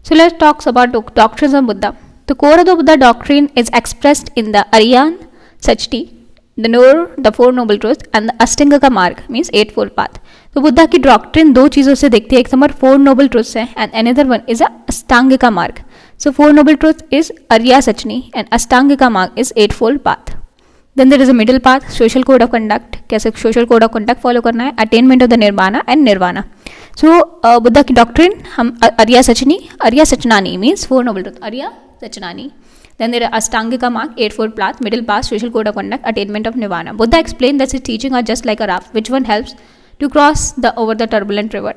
So let's talk about doctrines of Buddha. The core of the Buddha doctrine is expressed in the Aryan Sachti, the Four Noble Truths, and the Astanga का मार्ग means Eightfold Path. तो बुद्धा की doctrine दो चीज़ों से देखती है, एक नंबर फोर नोबल ट्रुथ्स है and another one is Ashtangika Marga. So four noble truth is Arya Sachani and Ashtangika Marga is eightfold path. Then there is a middle path, social code of conduct, कैसे social code of conduct follow करना है, attainment of the nirvana and nirvana. So Buddha की doctrine हम Arya Sachanani means four noble truth, Arya Sachanani. Then there are Astangika mark, eightfold path, middle path, social code of conduct, attainment of nirvana. Buddha explained that his teaching are just like a raft, which one helps to cross over the turbulent river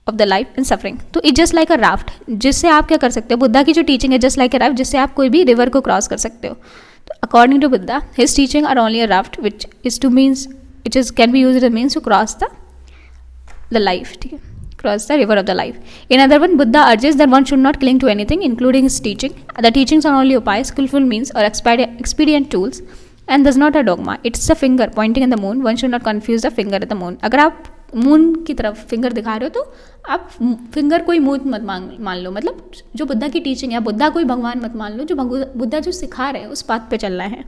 of the life and suffering. तो it just like a raft, जिससे आप क्या कर सकते हो, बुद्धा की जो teaching है just like a raft, जिससे आप कोई भी रिवर को क्रॉस कर सकते हो. तो according to Buddha, his teaching are only a raft, which is to means, which is can be used as a means to cross the life. ठीक है, cross the river of the life. In other words, Buddha urges that one should not cling to anything, including his teaching. The teachings are only upaya, skillful means, or expedient tools, and does not a dogma. It's a finger pointing at the moon. One should not confuse the finger at the moon. अगर आप moon की तरफ finger दिखा रहे हो तो आप finger कोई मून मत मान लो, मतलब जो बुद्धा की टीचिंग है, बुद्धा कोई भगवान मत मान लो, जो बुद्धा जो सिखा रहे हैं उस बात पे चलना है.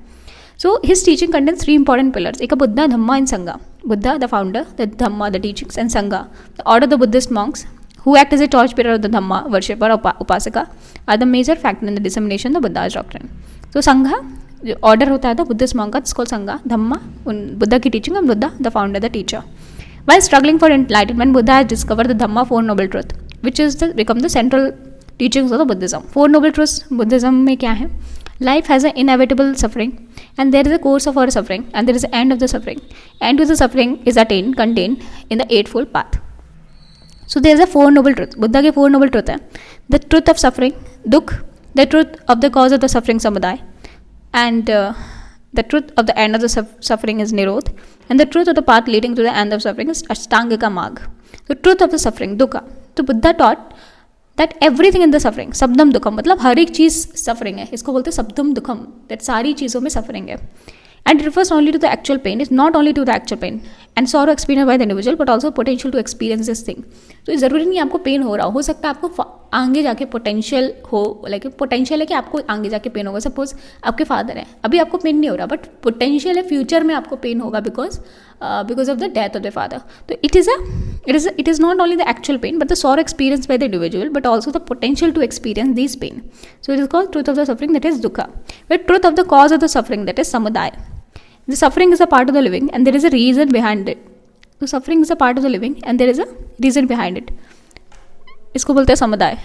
So his teaching contains three important pillars. एक Buddha, Dhamma and Sangha. Buddha, the founder, the Dhamma, the teachings, and Sangha, the order of the Buddhist monks, who act as a torchbearer of the Dhamma worshipper or Upasaka, are the major factor in the dissemination of Buddha's doctrine. So Sangha, जो order होता है the Buddhist monk का, it's called Sangha. Dhamma, Buddha की teaching, and Buddha, the founder, the teacher. While struggling for enlightenment, Buddha has discovered the Dhamma, Four Noble Truths, which is become the central teachings of the Buddhism. Four Noble Truths Buddhism में क्या है? Life has an inevitable suffering, and there is a course of our suffering, and there is an end of the suffering. End to the suffering is contained in the eightfold path. So there is a four noble truth. Buddha के four noble truth है. The truth of suffering, dukh, the truth of the cause of the suffering, samudaya, and the truth of the end of the suffering is nirodh, and the truth of the path leading to the end of suffering is ashtangika marg. The truth of the suffering, dukkha. तो Buddha taught that everything in the suffering, सबदम दुखम, मतलब हर एक चीज़ suffering है, इसको बोलते हैं सबदम दुखम, that सारी चीज़ों में सफरिंग है. And refers only to the actual pain, it's not only to the actual pain and sorrow experienced by the individual but also potential to experience this thing. तो ज़रूरी नहीं आपको पेन हो सकता है आपको आगे जाके पोटेंशियल हो, लाइक पोटेंशियल है कि आपको आगे जाके पेन होगा. सपोज आपके फादर हैं, अभी आपको पेन नहीं हो रहा, बट पोटेंशियल है फ्यूचर में आपको पेन होगा because of the death of the father. तो it is not only the actual pain but the sorrow experienced by the individual but also the potential to experience this pain. So it is called truth of the suffering, that is dukkha. But truth of the cause of the suffering, that is samudaya. The suffering is a part of the living and there is a reason behind it. So suffering is a part of the living and there is a reason behind it. इसको बोलते हैं समुदाय.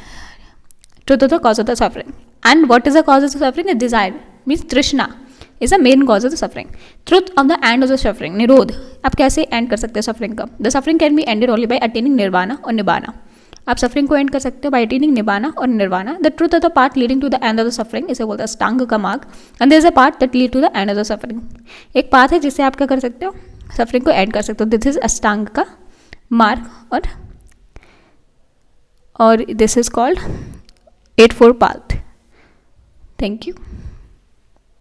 Truth of the cause of the suffering. And what is the cause of the suffering? A desire, means trishna is the main cause of the suffering. Truth of the end of the suffering, nirodh. आप कैसे end कर सकते हैं suffering का? The suffering can be ended only by attaining nirvana or nibbana. आप suffering को end कर सकते हो by attaining nibbana और nirvana. The truth of the path leading to the end of the suffering इसे बोलते हैं अष्टांग का मार्ग. And there is a path that lead to the end of the suffering. एक path है जिससे आप क्या कर सकते हो? Suffering को end कर सकते हो. This is अष्टांग का मार्ग और this is called eightfold path. Thank you.